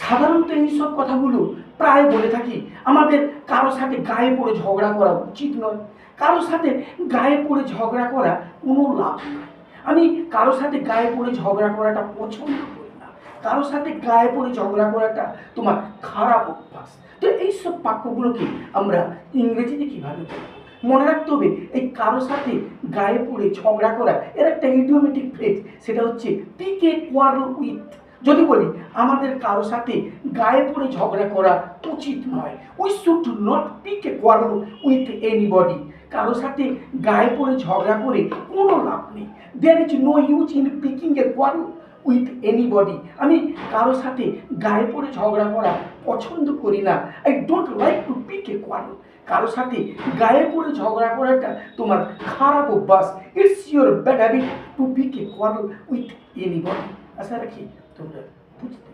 সাধারণত এইসব কথাগুলো প্রায় বলে থাকি। আমাদের কারোর সাথে গায়ে পড়ে ঝগড়া করা উচিত নয়, কারোর সাথে গায়ে পড়ে ঝগড়া করা কোনো লাভ নয়। আমি কারোর সাথে গায়ে পড়ে ঝগড়া করাটা পছন্দ করি না, কারোর সাথে গায়ে পড়ে ঝগড়া করাটা তোমার খারাপ অভ্যাস। তো এইসব বাক্যগুলোকে আমরা ইংরেজিতে কীভাবে বলবো? মনে রাখতে হবে, এই কারোর সাথে গায়ে পড়ে ঝগড়া করা এর একটা ইডিওমেটিক ফ্রেজ, সেটা হচ্ছে পিক এ কোয়ারেল উইথ। যদি বলি আমাদের কারোর সাথে গায়ে পড়ে ঝগড়া করা উচিত নয়, we should not pick a quarrel with anybody. কারোর সাথে গায়ে পড়ে ঝগড়া করে কোনো লাভ নেই। There is no use in picking a quarrel with anybody. আমি কারোর সাথে গায়ে পড়ে ঝগড়া করা পছন্দ করি না। I don't like to pick a quarrel. কারোর সাথে গায়ে পড়ে ঝগড়া করাটা তোমার খারাপ অভ্যাস। It's your bad habit to pick a quarrel with anybody. আশা রাখি তোমরা বুঝতে